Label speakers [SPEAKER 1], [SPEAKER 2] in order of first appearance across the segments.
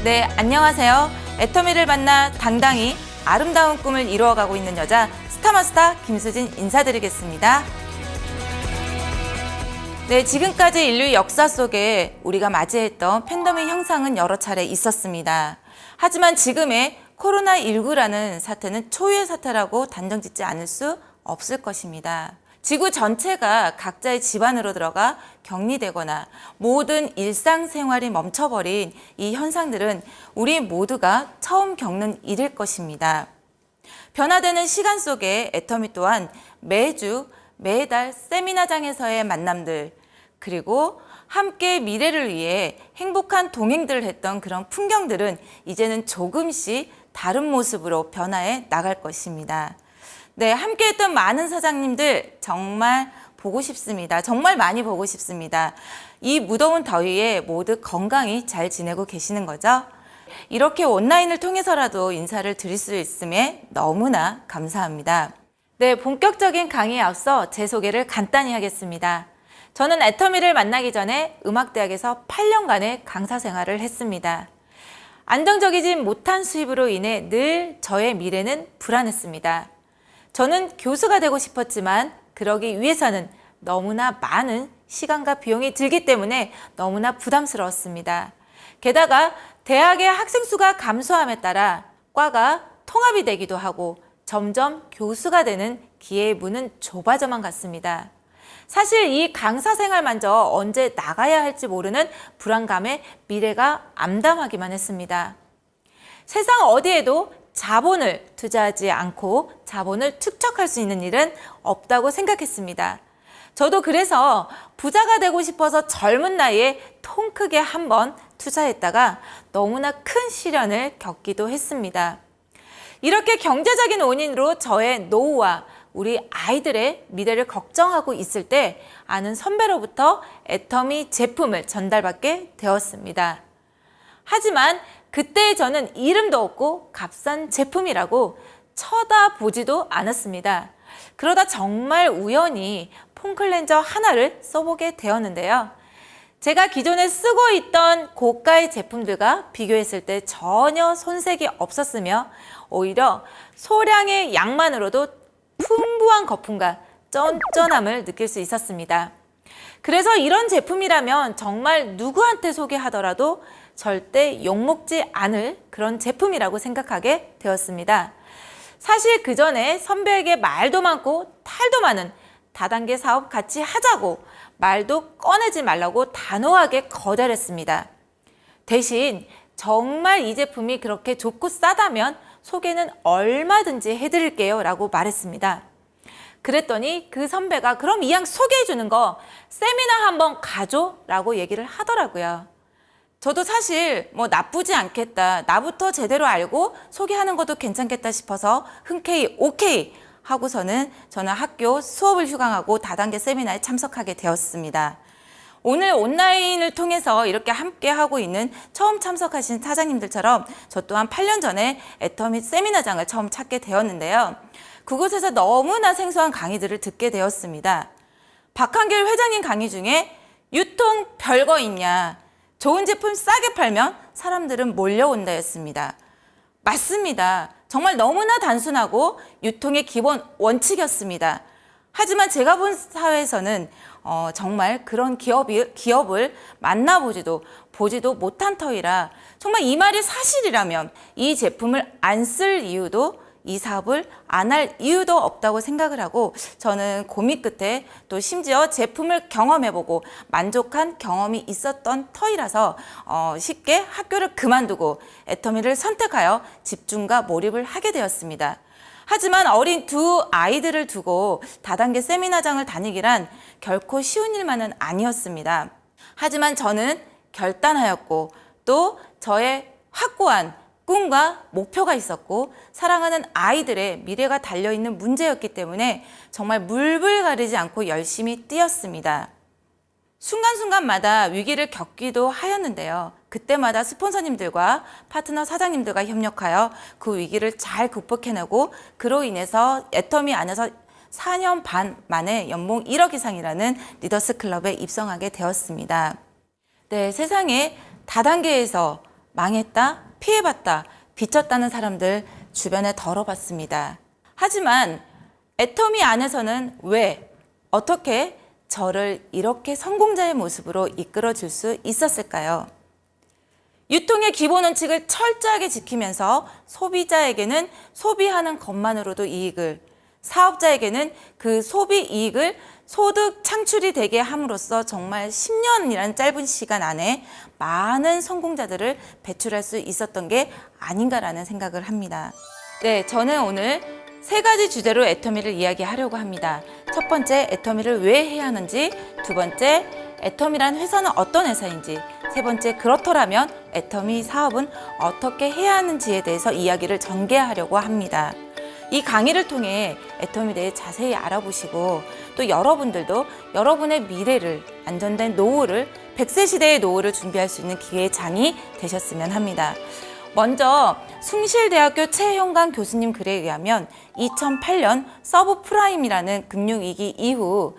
[SPEAKER 1] 네, 안녕하세요. 애터미를 만나 당당히 아름다운 꿈을 이루어가고 있는 여자 스타마스터 김수진 인사드리겠습니다. 네, 지금까지 인류 역사 속에 우리가 맞이했던 팬데믹 현상은 여러 차례 있었습니다. 하지만 지금의 코로나19라는 사태는 초유의 사태라고 단정짓지 않을 수 없을 것입니다. 지구 전체가 각자의 집안으로 들어가 격리되거나 모든 일상생활이 멈춰버린 이 현상들은 우리 모두가 처음 겪는 일일 것입니다. 변화되는 시간 속에 애터미 또한 매주, 매달 세미나장에서의 만남들, 그리고 함께 미래를 위해 행복한 동행들을 했던 그런 풍경들은 이제는 조금씩 다른 모습으로 변화해 나갈 것입니다. 네, 함께했던 많은 사장님들 정말 보고 싶습니다. 정말 많이 보고 싶습니다. 이 무더운 더위에 모두 건강히 잘 지내고 계시는 거죠? 이렇게 온라인을 통해서라도 인사를 드릴 수 있음에 너무나 감사합니다. 네, 본격적인 강의에 앞서 제 소개를 간단히 하겠습니다. 저는 애터미를 만나기 전에 음악대학에서 8년간의 강사 생활을 했습니다. 안정적이지 못한 수입으로 인해 늘 저의 미래는 불안했습니다. 저는 교수가 되고 싶었지만 그러기 위해서는 너무나 많은 시간과 비용이 들기 때문에 너무나 부담스러웠습니다. 게다가 대학의 학생 수가 감소함에 따라 과가 통합이 되기도 하고 점점 교수가 되는 기회의 문은 좁아져만 갔습니다. 사실 이 강사 생활만저 언제 나가야 할지 모르는 불안감에 미래가 암담하기만 했습니다. 세상 어디에도 자본을 투자하지 않고 자본을 축적할 수 있는 일은 없다고 생각했습니다. 저도 그래서 부자가 되고 싶어서 젊은 나이에 통 크게 한번 투자했다가 너무나 큰 시련을 겪기도 했습니다. 이렇게 경제적인 원인으로 저의 노후와 우리 아이들의 미래를 걱정하고 있을 때 아는 선배로부터 애터미 제품을 전달받게 되었습니다. 하지만 그때 저는 이름도 없고 값싼 제품이라고 쳐다보지도 않았습니다. 그러다 정말 우연히 폼클렌저 하나를 써보게 되었는데요. 제가 기존에 쓰고 있던 고가의 제품들과 비교했을 때 전혀 손색이 없었으며 오히려 소량의 양만으로도 풍부한 거품과 쫀쫀함을 느낄 수 있었습니다. 그래서 이런 제품이라면 정말 누구한테 소개하더라도 절대 욕먹지 않을 그런 제품이라고 생각하게 되었습니다. 사실 그 전에 선배에게 말도 많고 탈도 많은 다단계 사업 같이 하자고 말도 꺼내지 말라고 단호하게 거절했습니다. 대신 정말 이 제품이 그렇게 좋고 싸다면 소개는 얼마든지 해드릴게요 라고 말했습니다. 그랬더니 그 선배가 그럼 이왕 소개해 주는 거 세미나 한번 가줘 라고 얘기를 하더라고요. 저도 사실 나쁘지 않겠다, 나부터 제대로 알고 소개하는 것도 괜찮겠다 싶어서 흔쾌히 오케이 하고서는 저는 학교 수업을 휴강하고 다단계 세미나에 참석하게 되었습니다. 오늘 온라인을 통해서 이렇게 함께 하고 있는 처음 참석하신 사장님들처럼 저 또한 8년 전에 애터미 세미나장을 처음 찾게 되었는데요. 그곳에서 너무나 생소한 강의들을 듣게 되었습니다. 박한길 회장님 강의 중에 유통 별거 있냐, 좋은 제품 싸게 팔면 사람들은 몰려온다였습니다. 맞습니다. 정말 너무나 단순하고 유통의 기본 원칙이었습니다. 하지만 제가 본 사회에서는 정말 그런 기업을 만나보지도 보지도 못한 터이라 정말 이 말이 사실이라면 이 제품을 안 쓸 이유도 이 사업을 안 할 이유도 없다고 생각을 하고 저는 고민 끝에 또 심지어 제품을 경험해보고 만족한 경험이 있었던 터이라서 쉽게 학교를 그만두고 애터미를 선택하여 집중과 몰입을 하게 되었습니다. 하지만 어린 두 아이들을 두고 다단계 세미나장을 다니기란 결코 쉬운 일만은 아니었습니다. 하지만 저는 결단하였고 또 저의 확고한 꿈과 목표가 있었고 사랑하는 아이들의 미래가 달려있는 문제였기 때문에 정말 물불 가리지 않고 열심히 뛰었습니다. 순간순간마다 위기를 겪기도 하였는데요. 그때마다 스폰서님들과 파트너 사장님들과 협력하여 그 위기를 잘 극복해내고 그로 인해서 애터미 안에서 4년 반 만에 연봉 1억 이상이라는 리더스 클럽에 입성하게 되었습니다. 네, 세상에 다단계에서 망했다, 피해봤다, 비쳤다는 사람들 주변에 덜어봤습니다. 하지만 애터미 안에서는 왜, 어떻게 저를 이렇게 성공자의 모습으로 이끌어줄 수 있었을까요? 유통의 기본 원칙을 철저하게 지키면서 소비자에게는 소비하는 것만으로도 이익을, 사업자에게는 그 소비 이익을 소득 창출이 되게 함으로써 정말 10년이라는 짧은 시간 안에 많은 성공자들을 배출할 수 있었던 게 아닌가라는 생각을 합니다. 네, 저는 오늘 3가지 주제로 애터미를 이야기하려고 합니다. 첫 번째, 애터미를 왜 해야 하는지, 두 번째, 애터미란 회사는 어떤 회사인지, 세 번째, 그렇더라면 애터미 사업은 어떻게 해야 하는지에 대해서 이야기를 전개하려고 합니다. 이 강의를 통해 애터미에 대해 자세히 알아보시고 또 여러분들도 여러분의 미래를, 안전된 노후를, 100세 시대의 노후를 준비할 수 있는 기회의 장이 되셨으면 합니다. 먼저 숭실대학교 최형관 교수님 글에 의하면 2008년 서브프라임이라는 금융위기 이후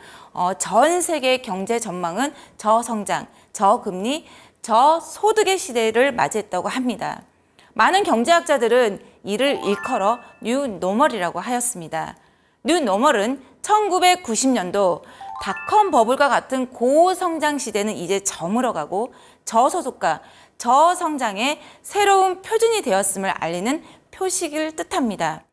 [SPEAKER 1] 전 세계 경제 전망은 저성장, 저금리, 저소득의 시대를 맞이했다고 합니다. 많은 경제학자들은 이를 일컬어 뉴노멀이라고 하였습니다. 뉴노멀은 1990년도 닷컴 버블과 같은 고성장 시대는 이제 저물어가고 저소득과 저성장의 새로운 표준이 되었음을 알리는 표식을 뜻합니다.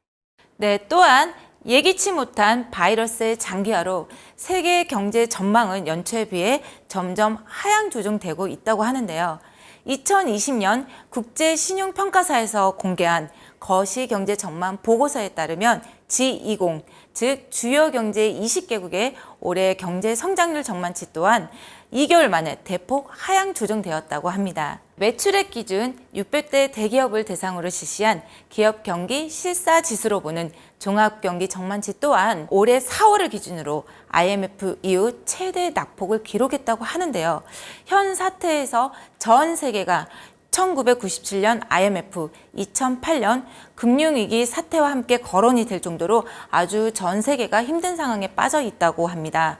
[SPEAKER 1] 네, 또한 예기치 못한 바이러스의 장기화로 세계 경제 전망은 연초에 비해 점점 하향 조정되고 있다고 하는데요. 2020년 국제신용평가사에서 공개한 거시경제 전망 보고서에 따르면 G20, 즉 주요 경제 20개국의 올해 경제 성장률 전망치 또한 2개월 만에 대폭 하향 조정되었다고 합니다. 매출액 기준 600대 대기업을 대상으로 실시한 기업 경기 실사 지수로 보는 종합경기 전망치 또한 올해 4월을 기준으로 IMF 이후 최대 낙폭을 기록했다고 하는데요. 현 사태에서 전 세계가 1997년 IMF, 2008년 금융위기 사태와 함께 거론이 될 정도로 아주 전 세계가 힘든 상황에 빠져 있다고 합니다.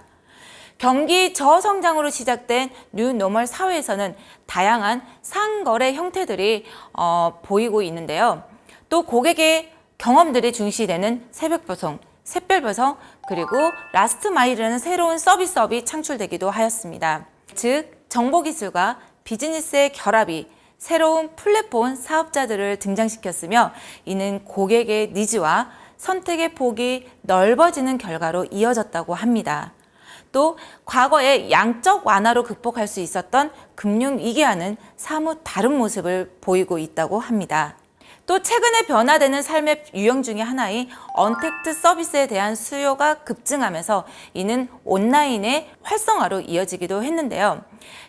[SPEAKER 1] 경기 저성장으로 시작된 뉴노멀 사회에서는 다양한 상거래 형태들이 보이고 있는데요. 또 고객의 경험들이 중시되는 새벽배송, 샛별배송, 그리고 라스트 마일이라는 새로운 서비스업이 창출되기도 하였습니다. 즉, 정보기술과 비즈니스의 결합이 새로운 플랫폼 사업자들을 등장시켰으며 이는 고객의 니즈와 선택의 폭이 넓어지는 결과로 이어졌다고 합니다. 또 과거에 양적 완화로 극복할 수 있었던 금융위기와는 사뭇 다른 모습을 보이고 있다고 합니다. 또 최근에 변화되는 삶의 유형 중에 하나인 언택트 서비스에 대한 수요가 급증하면서 이는 온라인의 활성화로 이어지기도 했는데요.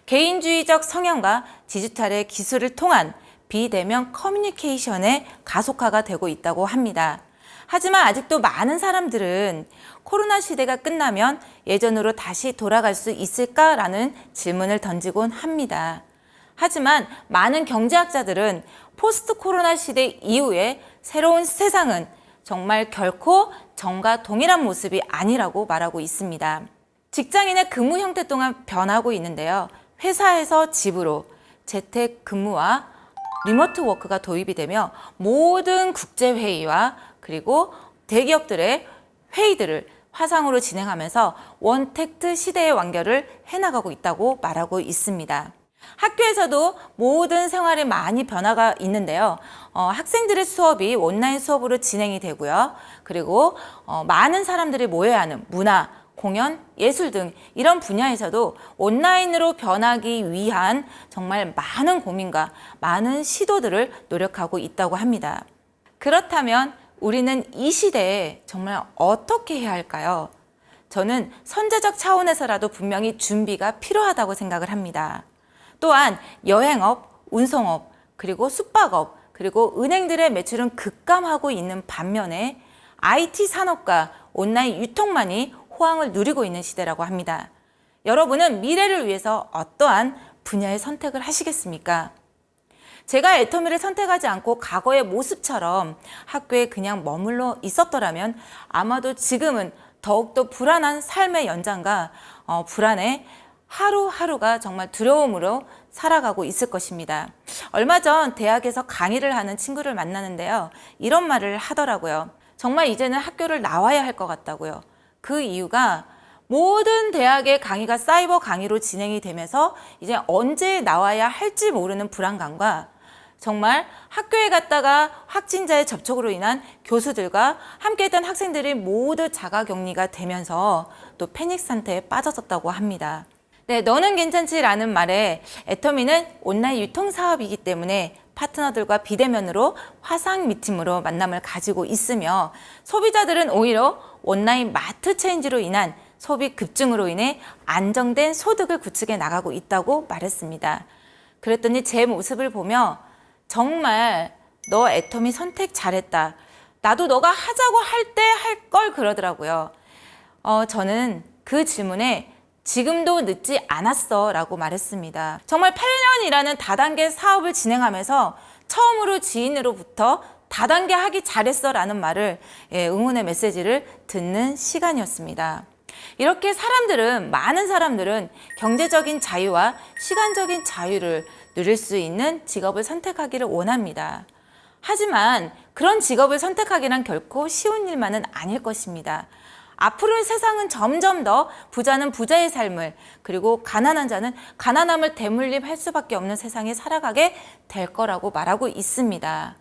[SPEAKER 1] 개인주의적 성향과 디지털의 기술을 통한 비대면 커뮤니케이션의 가속화가 되고 있다고 합니다. 하지만 아직도 많은 사람들은 코로나 시대가 끝나면 예전으로 다시 돌아갈 수 있을까라는 질문을 던지곤 합니다. 하지만 많은 경제학자들은 포스트 코로나 시대 이후에 새로운 세상은 정말 결코 전과 동일한 모습이 아니라고 말하고 있습니다. 직장인의 근무 형태 또한 변하고 있는데요. 회사에서 집으로 재택 근무와 리모트 워크가 도입이 되며 모든 국제회의와 그리고 대기업들의 회의들을 화상으로 진행하면서 원택트 시대의 완결을 해나가고 있다고 말하고 있습니다. 학교에서도 모든 생활에 많이 변화가 있는데요. 학생들의 수업이 온라인 수업으로 진행이 되고요. 그리고 많은 사람들이 모여야 하는 문화, 공연, 예술 등 이런 분야에서도 온라인으로 변하기 위한 정말 많은 고민과 많은 시도들을 노력하고 있다고 합니다. 그렇다면 우리는 이 시대에 정말 어떻게 해야 할까요? 저는 선제적 차원에서라도 분명히 준비가 필요하다고 생각을 합니다. 또한 여행업, 운송업, 그리고 숙박업, 그리고 은행들의 매출은 급감하고 있는 반면에 IT 산업과 온라인 유통만이 호황을 누리고 있는 시대라고 합니다. 여러분은 미래를 위해서 어떠한 분야의 선택을 하시겠습니까? 제가 애터미를 선택하지 않고 과거의 모습처럼 학교에 그냥 머물러 있었더라면 아마도 지금은 더욱더 불안한 삶의 연장과 불안에 하루하루가 정말 두려움으로 살아가고 있을 것입니다. 얼마 전 대학에서 강의를 하는 친구를 만나는데요. 이런 말을 하더라고요. 정말 이제는 학교를 나와야 할 것 같다고요. 그 이유가 모든 대학의 강의가 사이버 강의로 진행이 되면서 이제 언제 나와야 할지 모르는 불안감과 정말 학교에 갔다가 확진자의 접촉으로 인한 교수들과 함께했던 학생들이 모두 자가격리가 되면서 또 패닉 상태에 빠졌었다고 합니다. 네, 너는 괜찮지라는 말에 애터미는 온라인 유통 사업이기 때문에 파트너들과 비대면으로 화상 미팅으로 만남을 가지고 있으며 소비자들은 오히려 온라인 마트 체인지로 인한 소비 급증으로 인해 안정된 소득을 구축해 나가고 있다고 말했습니다. 그랬더니 제 모습을 보며 정말 너 애터미 선택 잘했다. 나도 너가 하자고 할 때 할 걸 그러더라고요. 저는 그 질문에 지금도 늦지 않았어 라고 말했습니다. 정말 8년이라는 다단계 사업을 진행하면서 처음으로 지인으로부터 다단계 하기 잘했어 라는 말을 응원의 메시지를 듣는 시간이었습니다. 이렇게 많은 사람들은 경제적인 자유와 시간적인 자유를 누릴 수 있는 직업을 선택하기를 원합니다. 하지만 그런 직업을 선택하기란 결코 쉬운 일만은 아닐 것입니다. 앞으로의 세상은 점점 더 부자는 부자의 삶을, 그리고 가난한 자는 가난함을 대물림할 수밖에 없는 세상에 살아가게 될 거라고 말하고 있습니다.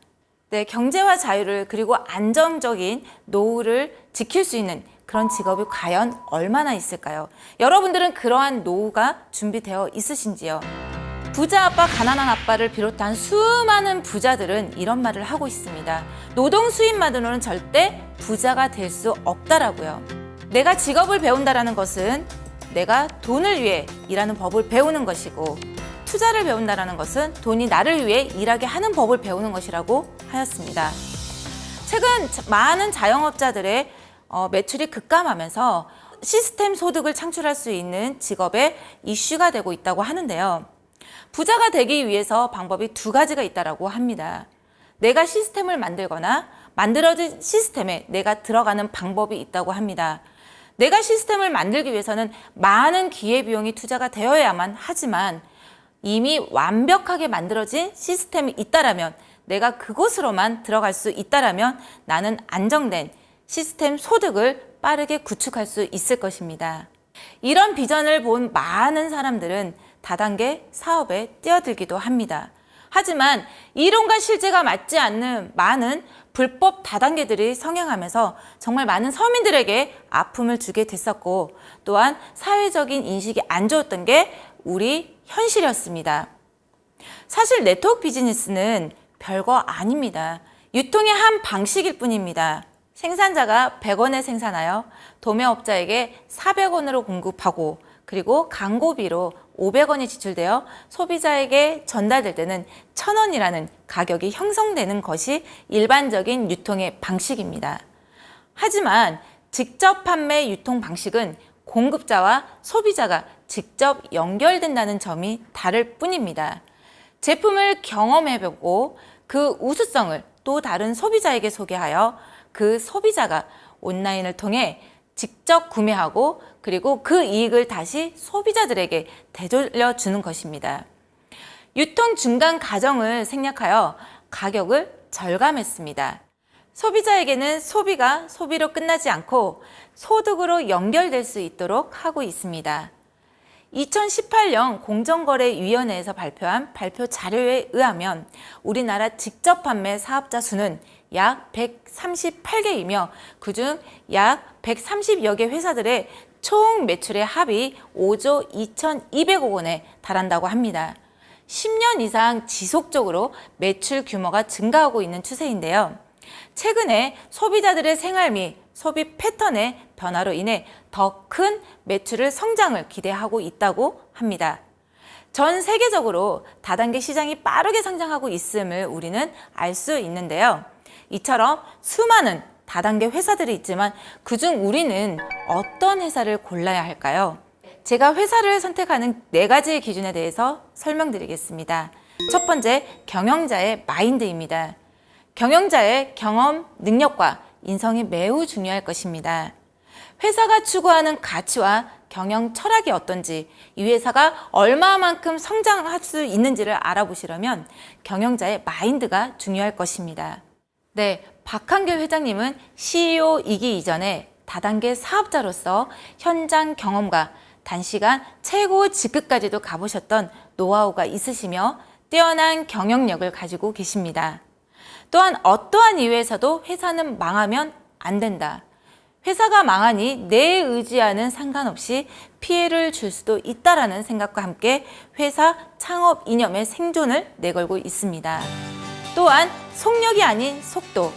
[SPEAKER 1] 네, 경제와 자유를 그리고 안정적인 노후를 지킬 수 있는 그런 직업이 과연 얼마나 있을까요? 여러분들은 그러한 노후가 준비되어 있으신지요? 부자 아빠, 가난한 아빠를 비롯한 수많은 부자들은 이런 말을 하고 있습니다. 노동 수입만으로는 절대 부자가 될 수 없다라고요. 내가 직업을 배운다라는 것은 내가 돈을 위해 일하는 법을 배우는 것이고, 투자를 배운다라는 것은 돈이 나를 위해 일하게 하는 법을 배우는 것이라고 하였습니다. 최근 많은 자영업자들의 매출이 급감하면서 시스템 소득을 창출할 수 있는 직업에 이슈가 되고 있다고 하는데요. 부자가 되기 위해서 방법이 두 가지가 있다고 합니다. 내가 시스템을 만들거나 만들어진 시스템에 내가 들어가는 방법이 있다고 합니다. 내가 시스템을 만들기 위해서는 많은 기회비용이 투자가 되어야만 하지만 이미 완벽하게 만들어진 시스템이 있다라면, 내가 그곳으로만 들어갈 수 있다라면 나는 안정된 시스템 소득을 빠르게 구축할 수 있을 것입니다. 이런 비전을 본 많은 사람들은 다단계 사업에 뛰어들기도 합니다. 하지만 이론과 실제가 맞지 않는 많은 불법 다단계들이 성행하면서 정말 많은 서민들에게 아픔을 주게 됐었고, 또한 사회적인 인식이 안 좋았던 게 우리 현실이었습니다. 사실 네트워크 비즈니스는 별거 아닙니다. 유통의 한 방식일 뿐입니다. 생산자가 100원에 생산하여 도매업자에게 400원으로 공급하고, 그리고 광고비로 500원이 지출되어 소비자에게 전달될 때는 1,000원이라는 가격이 형성되는 것이 일반적인 유통의 방식입니다. 하지만 직접 판매 유통 방식은 공급자와 소비자가 직접 연결된다는 점이 다를 뿐입니다. 제품을 경험해보고 그 우수성을 또 다른 소비자에게 소개하여 그 소비자가 온라인을 통해 직접 구매하고, 그리고 그 이익을 다시 소비자들에게 되돌려주는 것입니다. 유통 중간 과정을 생략하여 가격을 절감했습니다. 소비자에게는 소비가 소비로 끝나지 않고 소득으로 연결될 수 있도록 하고 있습니다. 2018년 공정거래위원회에서 발표한 발표 자료에 의하면 우리나라 직접 판매 사업자 수는 약 138개이며 그중 약 130여 개 회사들의 총 매출의 합이 5조 2,200억 원에 달한다고 합니다. 10년 이상 지속적으로 매출 규모가 증가하고 있는 추세인데요. 최근에 소비자들의 생활 및 소비 패턴의 변화로 인해 더 큰 매출을 성장을 기대하고 있다고 합니다. 전 세계적으로 다단계 시장이 빠르게 성장하고 있음을 우리는 알 수 있는데요. 이처럼 수많은 다단계 회사들이 있지만 그중 우리는 어떤 회사를 골라야 할까요? 제가 회사를 선택하는 4가지의 기준에 대해서 설명드리겠습니다. 첫 번째, 경영자의 마인드입니다. 경영자의 경험, 능력과 인성이 매우 중요할 것입니다. 회사가 추구하는 가치와 경영 철학이 어떤지, 이 회사가 얼마만큼 성장할 수 있는지를 알아보시려면 경영자의 마인드가 중요할 것입니다. 네, 박한결 회장님은 CEO이기 이전에 다단계 사업자로서 현장 경험과 단시간 최고 직급까지도 가보셨던 노하우가 있으시며 뛰어난 경영력을 가지고 계십니다. 또한 어떠한 이유에서도 회사는 망하면 안 된다. 회사가 망하니 내 의지와는 상관없이 피해를 줄 수도 있다라는 생각과 함께 회사 창업 이념의 생존을 내걸고 있습니다. 또한 속력이 아닌 속도,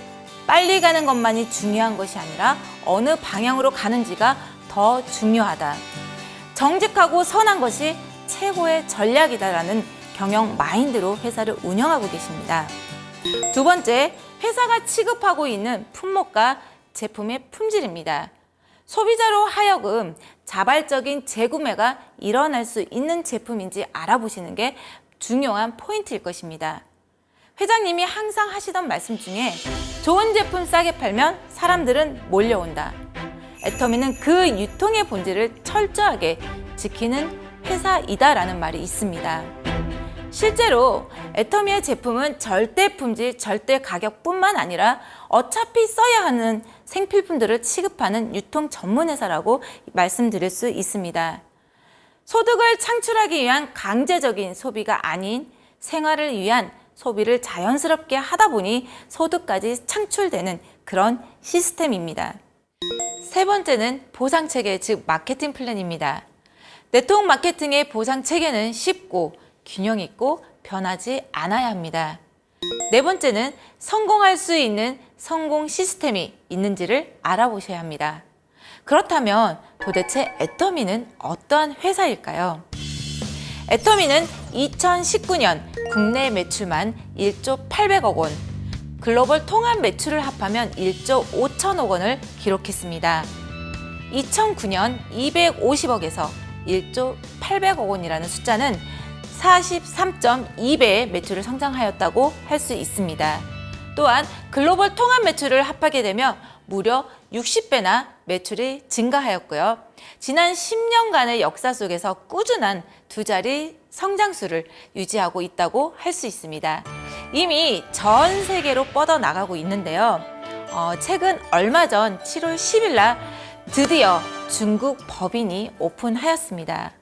[SPEAKER 1] 빨리 가는 것만이 중요한 것이 아니라 어느 방향으로 가는지가 더 중요하다. 정직하고 선한 것이 최고의 전략이다라는 경영 마인드로 회사를 운영하고 계십니다. 두 번째, 회사가 취급하고 있는 품목과 제품의 품질입니다. 소비자로 하여금 자발적인 재구매가 일어날 수 있는 제품인지 알아보시는 게 중요한 포인트일 것입니다. 회장님이 항상 하시던 말씀 중에 좋은 제품 싸게 팔면 사람들은 몰려온다. 애터미는 그 유통의 본질을 철저하게 지키는 회사이다라는 말이 있습니다. 실제로 애터미의 제품은 절대 품질, 절대 가격뿐만 아니라 어차피 써야 하는 생필품들을 취급하는 유통 전문 회사라고 말씀드릴 수 있습니다. 소득을 창출하기 위한 강제적인 소비가 아닌 생활을 위한 소비를 자연스럽게 하다 보니 소득까지 창출되는 그런 시스템입니다. 세 번째는 보상체계, 즉 마케팅 플랜입니다. 네트워크 마케팅의 보상체계는 쉽고 균형 있고 변하지 않아야 합니다. 네 번째는 성공할 수 있는 성공 시스템이 있는지를 알아보셔야 합니다. 그렇다면 도대체 애터미는 어떠한 회사일까요? 애터미는 2019년 국내 매출만 1조 800억 원, 글로벌 통합 매출을 합하면 1조 5천억 원을 기록했습니다. 2009년 250억에서 1조 800억 원이라는 숫자는 43.2배의 매출을 성장하였다고 할 수 있습니다. 또한 글로벌 통합 매출을 합하게 되면 무려 60배나 매출이 증가하였고요. 지난 10년간의 역사 속에서 꾸준한 두 자리 성장수를 유지하고 있다고 할 수 있습니다. 이미 전 세계로 뻗어나가고 있는데요. 최근 얼마 전 7월 10일 날 드디어 중국 법인이 오픈하였습니다.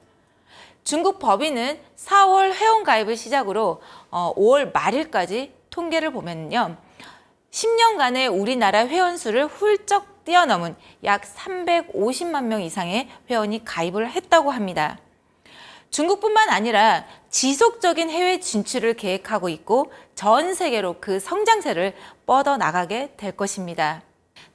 [SPEAKER 1] 중국 법인은 4월 회원가입을 시작으로 5월 말일까지 통계를 보면요. 10년간의 우리나라 회원수를 훌쩍 뛰어넘은 약 350만 명 이상의 회원이 가입을 했다고 합니다. 중국뿐만 아니라 지속적인 해외 진출을 계획하고 있고 전 세계로 그 성장세를 뻗어나가게 될 것입니다.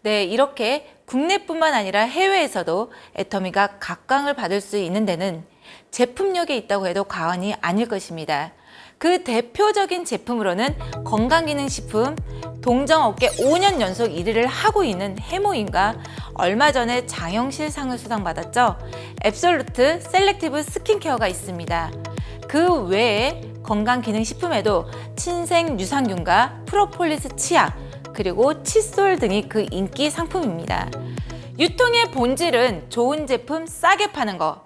[SPEAKER 1] 네, 이렇게 국내뿐만 아니라 해외에서도 애터미가 각광을 받을 수 있는 데는 제품력이 있다고 해도 과언이 아닐 것입니다. 그 대표적인 제품으로는 건강기능식품, 동정업계 5년 연속 1위를 하고 있는 해모인과 얼마 전에 장영실상을 수상받았죠. 앱솔루트 셀렉티브 스킨케어가 있습니다. 그 외에 건강기능식품에도 친생 유산균과 프로폴리스 치약, 그리고 칫솔 등이 그 인기 상품입니다. 유통의 본질은 좋은 제품 싸게 파는 것.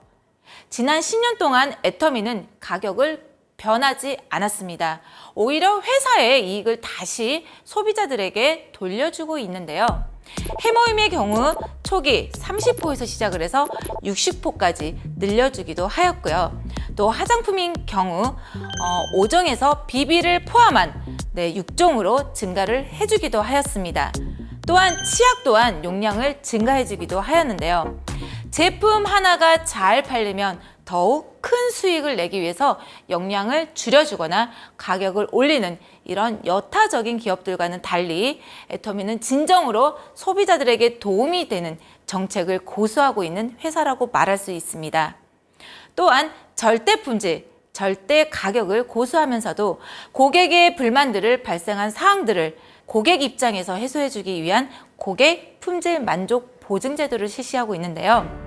[SPEAKER 1] 지난 10년 동안 애터미는 가격을 변하지 않았습니다. 오히려 회사의 이익을 다시 소비자들에게 돌려주고 있는데요. 해모임의 경우 초기 30포에서 시작을 해서 60포까지 늘려주기도 하였고요. 또 화장품인 경우 5종에서 BB를 포함한 6종으로 증가를 해주기도 하였습니다. 또한 치약 또한 용량을 증가해주기도 하였는데요. 제품 하나가 잘 팔리면 더욱 큰 수익을 내기 위해서 용량을 줄여주거나 가격을 올리는 이런 여타적인 기업들과는 달리 애터미는 진정으로 소비자들에게 도움이 되는 정책을 고수하고 있는 회사라고 말할 수 있습니다. 또한 절대 품질, 절대 가격을 고수하면서도 고객의 불만들을 발생한 사항들을 고객 입장에서 해소해주기 위한 고객 품질 만족 보증 제도를 실시하고 있는데요.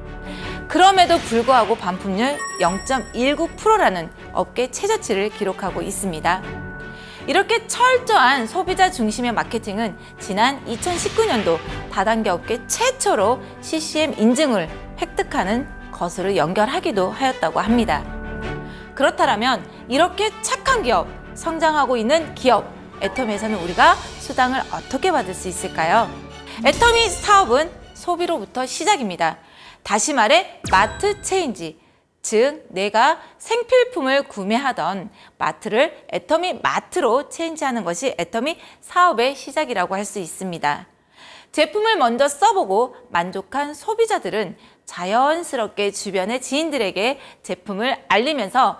[SPEAKER 1] 그럼에도 불구하고 반품률 0.19%라는 업계 최저치를 기록하고 있습니다. 이렇게 철저한 소비자 중심의 마케팅은 지난 2019년도 다단계 업계 최초로 CCM 인증을 획득하는 것으로 연결하기도 하였다고 합니다. 그렇다면 이렇게 착한 기업, 성장하고 있는 기업 애터미에서는 우리가 수당을 어떻게 받을 수 있을까요? 애터미 사업은 소비로부터 시작입니다. 다시 말해 마트 체인지, 즉 내가 생필품을 구매하던 마트를 애터미 마트로 체인지하는 것이 애터미 사업의 시작이라고 할 수 있습니다. 제품을 먼저 써보고 만족한 소비자들은 자연스럽게 주변의 지인들에게 제품을 알리면서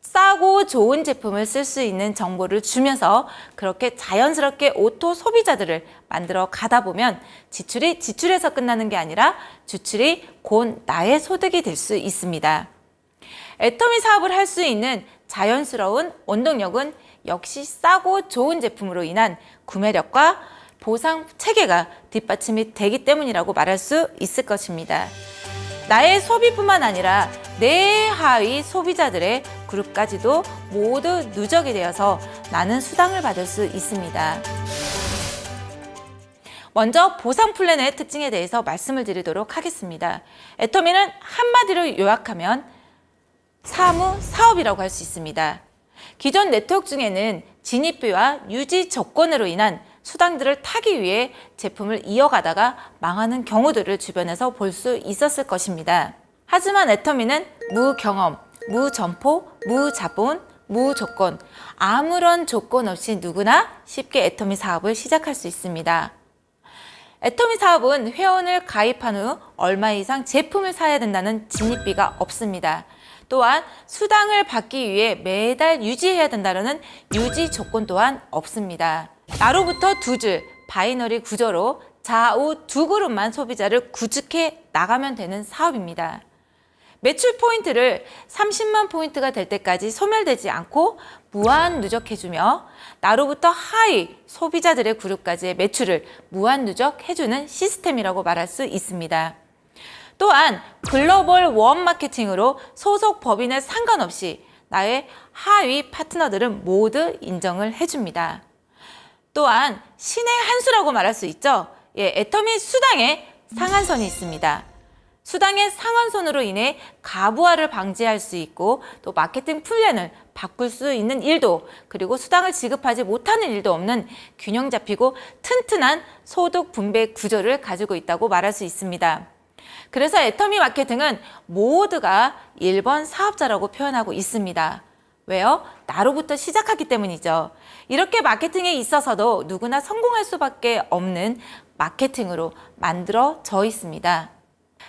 [SPEAKER 1] 싸고 좋은 제품을 쓸 수 있는 정보를 주면서 그렇게 자연스럽게 오토 소비자들을 만들어 가다 보면 지출이 지출에서 끝나는 게 아니라 주출이 곧 나의 소득이 될 수 있습니다. 애터미 사업을 할 수 있는 자연스러운 원동력은 역시 싸고 좋은 제품으로 인한 구매력과 보상 체계가 뒷받침이 되기 때문이라고 말할 수 있을 것입니다. 나의 소비뿐만 아니라 내 하위 소비자들의 그룹까지도 모두 누적이 되어서 나는 수당을 받을 수 있습니다. 먼저 보상 플랜의 특징에 대해서 말씀을 드리도록 하겠습니다. 애터미는 한마디로 요약하면 사무 사업이라고 할 수 있습니다. 기존 네트워크 중에는 진입비와 유지 조건으로 인한 수당들을 타기 위해 제품을 이어가다가 망하는 경우들을 주변에서 볼 수 있었을 것입니다. 하지만 애터미는 무경험, 무점포, 무자본, 무조건, 아무런 조건 없이 누구나 쉽게 애터미 사업을 시작할 수 있습니다. 애터미 사업은 회원을 가입한 후 얼마 이상 제품을 사야 된다는 진입비가 없습니다. 또한 수당을 받기 위해 매달 유지해야 된다는 유지 조건 또한 없습니다. 나로부터 두 줄, 바이너리 구조로 좌우 두 그룹만 소비자를 구축해 나가면 되는 사업입니다. 매출 포인트를 30만 포인트가 될 때까지 소멸되지 않고 무한 누적해주며 나로부터 하위 소비자들의 그룹까지의 매출을 무한 누적해주는 시스템이라고 말할 수 있습니다. 또한 글로벌 원 마케팅으로 소속 법인에 상관없이 나의 하위 파트너들은 모두 인정을 해줍니다. 또한 신의 한 수라고 말할 수 있죠. 애터미 수당에 상한선이 있습니다. 수당의 상한선으로 인해 가부화를 방지할 수 있고 또 마케팅 플랜을 바꿀 수 있는 일도 그리고 수당을 지급하지 못하는 일도 없는 균형 잡히고 튼튼한 소득 분배 구조를 가지고 있다고 말할 수 있습니다. 그래서 애터미 마케팅은 모두가 1번 사업자라고 표현하고 있습니다. 왜요? 나로부터 시작하기 때문이죠. 이렇게 마케팅에 있어서도 누구나 성공할 수밖에 없는 마케팅으로 만들어져 있습니다.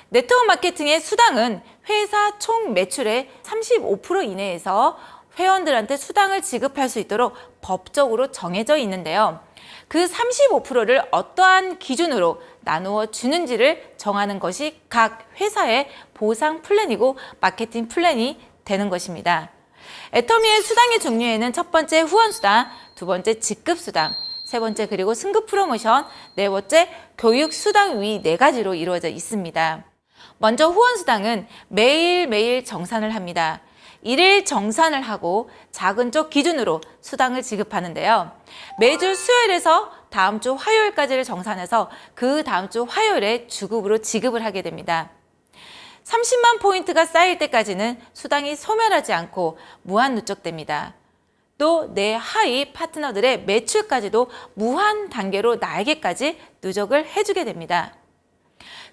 [SPEAKER 1] 네트워크 마케팅의 수당은 회사 총 매출의 35% 이내에서 회원들한테 수당을 지급할 수 있도록 법적으로 정해져 있는데요. 그 35%를 어떠한 기준으로 나누어 주는지를 정하는 것이 각 회사의 보상 플랜이고 마케팅 플랜이 되는 것입니다. 애터미의 수당의 종류에는 첫 번째 후원 수당, 두 번째 직급 수당, 세 번째 그리고 승급 프로모션, 네 번째 교육 수당 위 네 가지로 이루어져 있습니다. 먼저 후원 수당은 매일매일 정산을 합니다. 1일 정산을 하고 작은 쪽 기준으로 수당을 지급하는데요. 매주 수요일에서 다음 주 화요일까지를 정산해서 그 다음 주 화요일에 주급으로 지급을 하게 됩니다. 30만 포인트가 쌓일 때까지는 수당이 소멸하지 않고 무한 누적됩니다. 또 내 하위 파트너들의 매출까지도 무한 단계로 나에게까지 누적을 해주게 됩니다.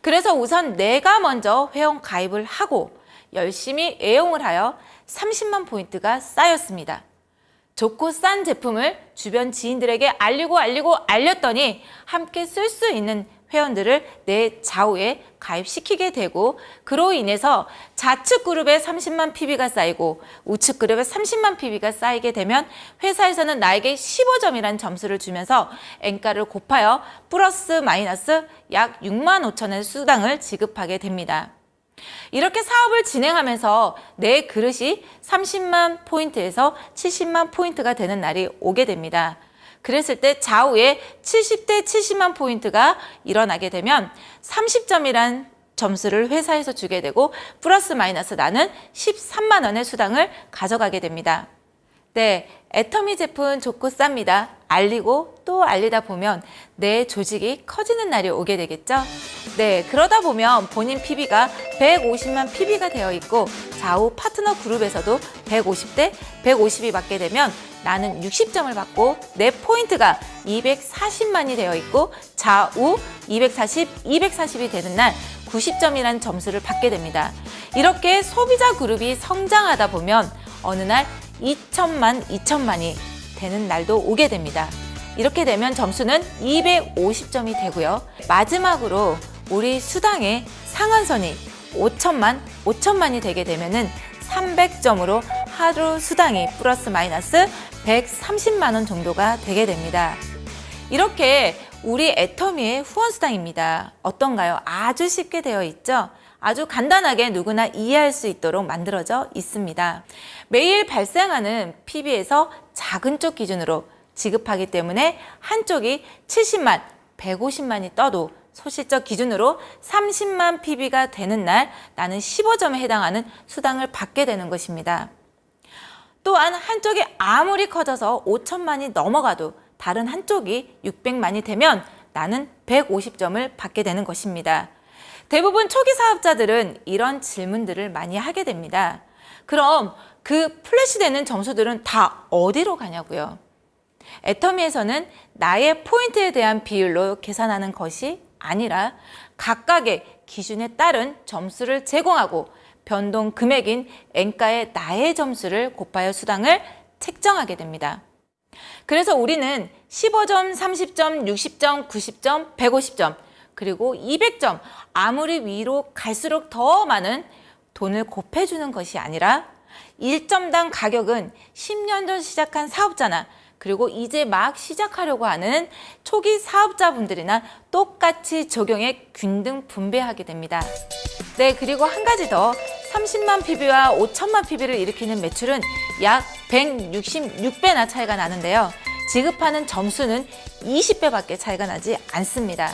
[SPEAKER 1] 그래서 우선 내가 먼저 회원 가입을 하고 열심히 애용을 하여 30만 포인트가 쌓였습니다. 좋고 싼 제품을 주변 지인들에게 알렸더니 함께 쓸 수 있는 회원들을 내 좌우에 가입시키게 되고 그로 인해서 좌측 그룹에 30만 PB가 쌓이고 우측 그룹에 30만 PB가 쌓이게 되면 회사에서는 나에게 15점이라는 점수를 주면서 N가를 곱하여 플러스 마이너스 약 6만 5천원의 수당을 지급하게 됩니다. 이렇게 사업을 진행하면서 내 그릇이 30만 포인트에서 70만 포인트가 되는 날이 오게 됩니다. 그랬을 때 좌우에 70대 70만 포인트가 일어나게 되면 30점이란 점수를 회사에서 주게 되고 플러스 마이너스 나는 13만 원의 수당을 가져가게 됩니다. 네, 애터미 제품 좋고 쌉니다. 알리고 또 알리다 보면 내 조직이 커지는 날이 오게 되겠죠? 네, 그러다 보면 본인 PB가 150만 PB가 되어 있고 좌우 파트너 그룹에서도 150대 150이 받게 되면 나는 60점을 받고 내 포인트가 240만이 되어 있고 좌우 240, 240이 되는 날 90점이라는 점수를 받게 됩니다. 이렇게 소비자 그룹이 성장하다 보면 어느 날 2천만, 2천만이 되는 날도 오게 됩니다. 이렇게 되면 점수는 250점이 되고요. 마지막으로 우리 수당의 상한선이 5천만, 5천만이 되게 되면은 300점으로 하루 수당이 플러스 마이너스 130만 원 정도가 되게 됩니다. 이렇게 우리 애터미의 후원 수당입니다. 어떤가요? 아주 쉽게 되어 있죠? 아주 간단하게 누구나 이해할 수 있도록 만들어져 있습니다. 매일 발생하는 PB에서 작은 쪽 기준으로 지급하기 때문에 한쪽이 70만, 150만이 떠도 소실적 기준으로 30만 PB가 되는 날 나는 15점에 해당하는 수당을 받게 되는 것입니다. 또한 한쪽이 아무리 커져서 5천만이 넘어가도 다른 한쪽이 600만이 되면 나는 150점을 받게 되는 것입니다. 대부분 초기 사업자들은 이런 질문들을 많이 하게 됩니다. 그럼 그 플래시되는 점수들은 다 어디로 가냐고요? 애터미에서는 나의 포인트에 대한 비율로 계산하는 것이 아니라 각각의 기준에 따른 점수를 제공하고 변동 금액인 N가의 나의 점수를 곱하여 수당을 책정하게 됩니다. 그래서 우리는 15점, 30점, 60점, 90점, 150점, 그리고 200점, 아무리 위로 갈수록 더 많은 돈을 곱해주는 것이 아니라 1점당 가격은 10년 전 시작한 사업자나 그리고 이제 막 시작하려고 하는 초기 사업자분들이나 똑같이 적용해 균등 분배하게 됩니다. 네, 그리고 한 가지 더 30만 PB와 5천만 PB를 일으키는 매출은 약 166배나 차이가 나는데요. 지급하는 점수는 20배밖에 차이가 나지 않습니다.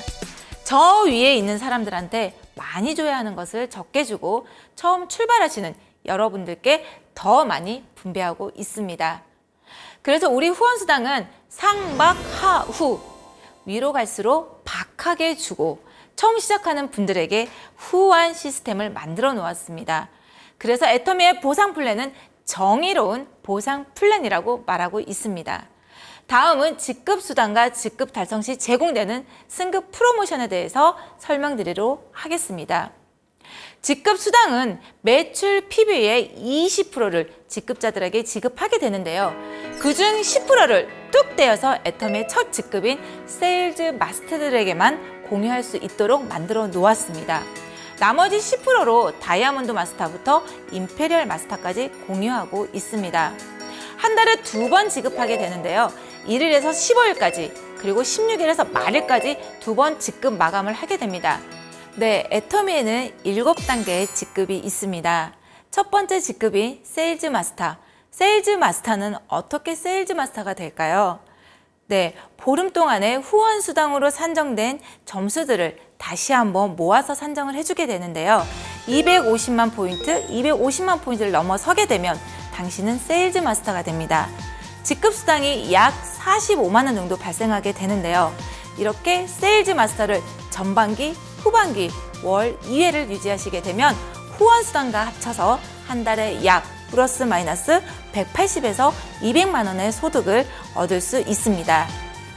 [SPEAKER 1] 저 위에 있는 사람들한테 많이 줘야 하는 것을 적게 주고 처음 출발하시는 여러분들께 더 많이 분배하고 있습니다. 그래서 우리 후원수당은 상박하후, 위로 갈수록 박하게 주고 처음 시작하는 분들에게 후한 시스템을 만들어 놓았습니다. 그래서 애터미의 보상 플랜은 정의로운 보상 플랜이라고 말하고 있습니다. 다음은 직급 수당과 직급 달성 시 제공되는 승급 프로모션에 대해서 설명드리도록 하겠습니다. 직급 수당은 매출 PB의 20%를 직급자들에게 지급하게 되는데요. 그중 10%를 뚝 떼어서 애터미의 첫 직급인 세일즈 마스터들에게만 공유할 수 있도록 만들어 놓았습니다. 나머지 10%로 다이아몬드 마스터부터 임페리얼 마스터까지 공유하고 있습니다. 한 달에 2번 지급하게 되는데요. 1일에서 15일까지 그리고 16일에서 말일까지 2번 직급 마감을 하게 됩니다. 네, 애터미에는 7단계의 직급이 있습니다. 첫 번째 직급인 세일즈 마스터. 세일즈 마스터는 어떻게 세일즈 마스터가 될까요? 네, 보름 동안의 후원 수당으로 산정된 점수들을 다시 한번 모아서 산정을 해주게 되는데요. 250만 포인트, 250만 포인트를 넘어서게 되면 당신은 세일즈 마스터가 됩니다. 직급 수당이 약 45만 원 정도 발생하게 되는데요. 이렇게 세일즈 마스터를 전반기, 후반기, 월 2회를 유지하시게 되면 후원 수당과 합쳐서 한 달에 약 플러스 마이너스 180에서 200만 원의 소득을 얻을 수 있습니다.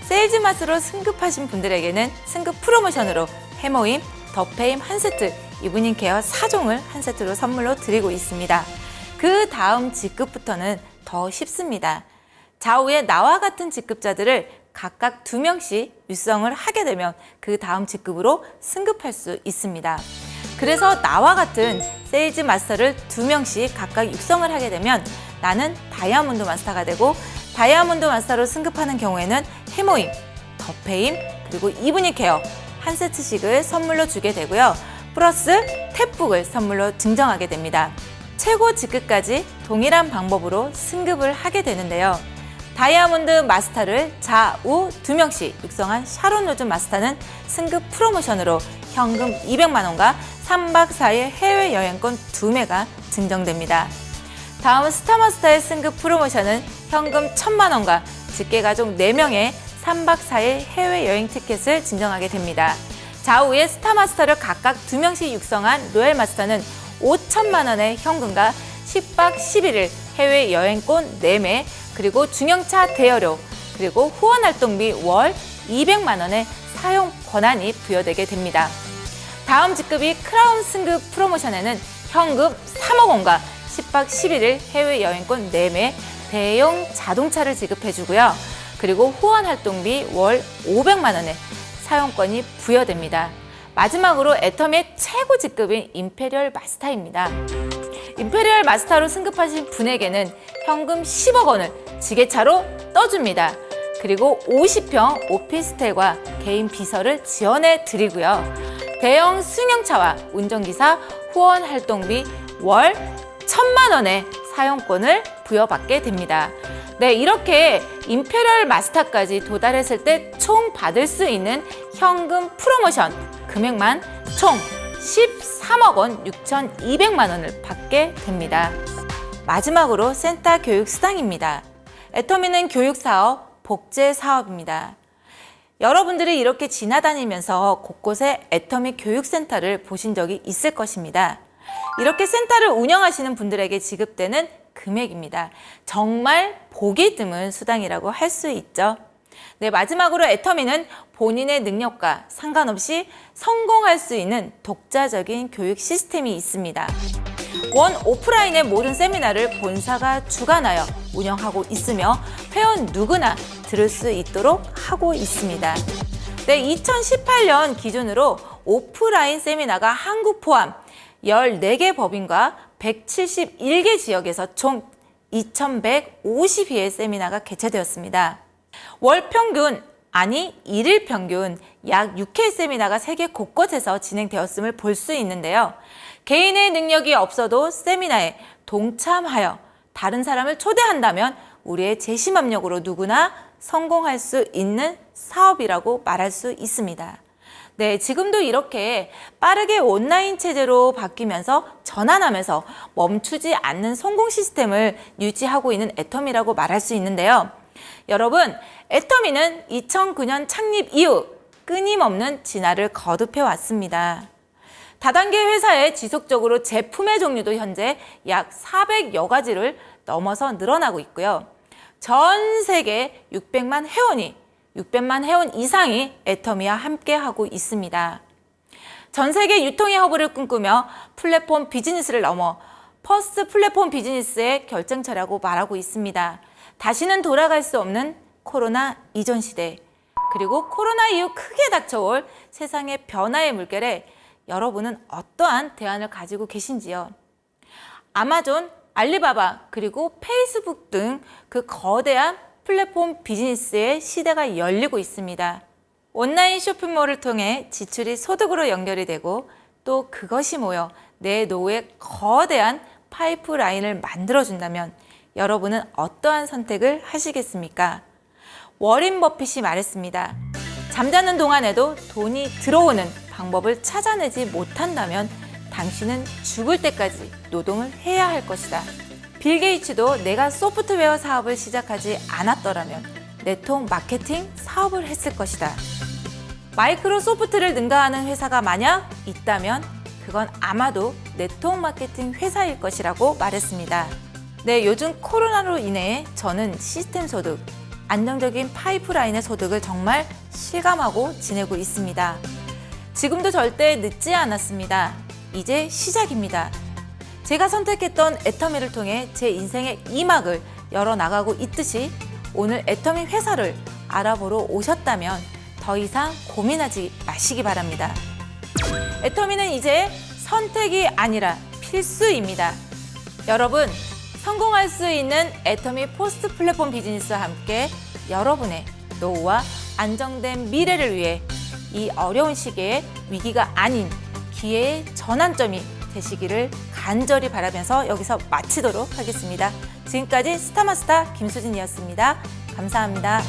[SPEAKER 1] 세일즈 마스로 승급하신 분들에게는 승급 프로모션으로 해모임, 더페임 한 세트, 이브닝 케어 4종을 한 세트로 선물로 드리고 있습니다. 그 다음 직급부터는 더 쉽습니다. 좌우에 나와 같은 직급자들을 각각 2명씩 육성을 하게 되면 그 다음 직급으로 승급할 수 있습니다. 그래서 나와 같은 세일즈 마스터를 2명씩 각각 육성을 하게 되면 나는 다이아몬드 마스터가 되고 다이아몬드 마스터로 승급하는 경우에는 해모임, 더페임, 그리고 이브닝 케어 한 세트씩을 선물로 주게 되고요. 플러스 탭북을 선물로 증정하게 됩니다. 최고 직급까지 동일한 방법으로 승급을 하게 되는데요. 다이아몬드 마스터를 좌우 2명씩 육성한 샤론 로즈 마스터는 승급 프로모션으로 현금 200만 원과 3박 4일 해외여행권 2매가 증정됩니다. 다음 스타마스터의 승급 프로모션은 현금 1,000만 원과 직계가족 4명의 3박 4일 해외여행 티켓을 증정하게 됩니다. 좌우에 스타마스터를 각각 2명씩 육성한 로얄마스터는 5,000만 원의 현금과 10박 11일 해외여행권 4매, 그리고 중형차 대여료, 그리고 후원활동비 월 200만 원의 사용 권한이 부여되게 됩니다. 다음 직급이 크라운 승급 프로모션에는 현금 3억 원과 10박 11일 해외여행권 4매, 대형 자동차를 지급해주고요. 그리고 후원활동비 월 500만 원의 사용권이 부여됩니다. 마지막으로 애터미의 최고 직급인 임페리얼 마스터입니다. 임페리얼 마스터로 승급하신 분에게는 현금 10억 원을 지게차로 떠줍니다. 그리고 50평 오피스텔과 개인 비서를 지원해 드리고요. 대형 승용차와 운전기사 후원 활동비 월 1,000만 원의 사용권을 부여받게 됩니다. 네, 이렇게 임페리얼 마스터까지 도달했을 때 총 받을 수 있는 현금 프로모션 금액만 총 13억 원 6,200만 원을 받게 됩니다. 마지막으로 센터 교육 수당입니다. 애터미는 교육사업, 복제사업입니다. 여러분들이 이렇게 지나다니면서 곳곳에 애터미 교육센터를 보신 적이 있을 것입니다. 이렇게 센터를 운영하시는 분들에게 지급되는 금액입니다. 정말 보기 드문 수당이라고 할 수 있죠. 네, 마지막으로 애터미는 본인의 능력과 상관없이 성공할 수 있는 독자적인 교육 시스템이 있습니다. 원 오프라인의 모든 세미나를 본사가 주관하여 운영하고 있으며 회원 누구나 들을 수 있도록 하고 있습니다. 네, 2018년 기준으로 오프라인 세미나가 한국 포함 14개 법인과 171개 지역에서 총 2,152회 세미나가 개최되었습니다. 월 평균, 아니 일일 평균 약 6회 세미나가 세계 곳곳에서 진행되었음을 볼 수 있는데요. 개인의 능력이 없어도 세미나에 동참하여 다른 사람을 초대한다면 우리의 재심압력으로 누구나 성공할 수 있는 사업이라고 말할 수 있습니다. 네, 지금도 이렇게 빠르게 온라인 체제로 바뀌면서 전환하면서 멈추지 않는 성공 시스템을 유지하고 있는 애터미라고 말할 수 있는데요. 여러분, 애터미는 2009년 창립 이후 끊임없는 진화를 거듭해 왔습니다. 다단계 회사에 지속적으로 제품의 종류도 현재 약 400여 가지를 넘어서 늘어나고 있고요. 전 세계 600만 회원 이상이 애터미와 함께하고 있습니다. 전 세계 유통의 허브를 꿈꾸며 플랫폼 비즈니스를 넘어 퍼스트 플랫폼 비즈니스의 결정체라고 말하고 있습니다. 다시는 돌아갈 수 없는 코로나 이전 시대, 그리고 코로나 이후 크게 닥쳐올 세상의 변화의 물결에 여러분은 어떠한 대안을 가지고 계신지요? 아마존, 알리바바, 그리고 페이스북 등 그 거대한 플랫폼 비즈니스의 시대가 열리고 있습니다. 온라인 쇼핑몰을 통해 지출이 소득으로 연결이 되고 또 그것이 모여 내 노후에 거대한 파이프라인을 만들어준다면 여러분은 어떠한 선택을 하시겠습니까? 워린 버핏이 말했습니다. 잠자는 동안에도 돈이 들어오는 방법을 찾아내지 못한다면 당신은 죽을 때까지 노동을 해야 할 것이다. 빌 게이츠도 내가 소프트웨어 사업을 시작하지 않았더라면 네트워크 마케팅 사업을 했을 것이다. 마이크로소프트를 능가하는 회사가 만약 있다면 그건 아마도 네트워크 마케팅 회사일 것이라고 말했습니다. 네, 요즘 코로나로 인해 저는 시스템 소득, 안정적인 파이프라인의 소득을 정말 실감하고 지내고 있습니다. 지금도 절대 늦지 않았습니다. 이제 시작입니다. 제가 선택했던 애터미를 통해 제 인생의 2막을 열어나가고 있듯이 오늘 애터미 회사를 알아보러 오셨다면 더 이상 고민하지 마시기 바랍니다. 애터미는 이제 선택이 아니라 필수입니다. 여러분, 성공할 수 있는 애터미 포스트 플랫폼 비즈니스와 함께 여러분의 노후와 안정된 미래를 위해 이 어려운 시기에 위기가 아닌 기회의 전환점이 되시기를 간절히 바라면서 여기서 마치도록 하겠습니다. 지금까지 스타마스터 김수진이었습니다. 감사합니다.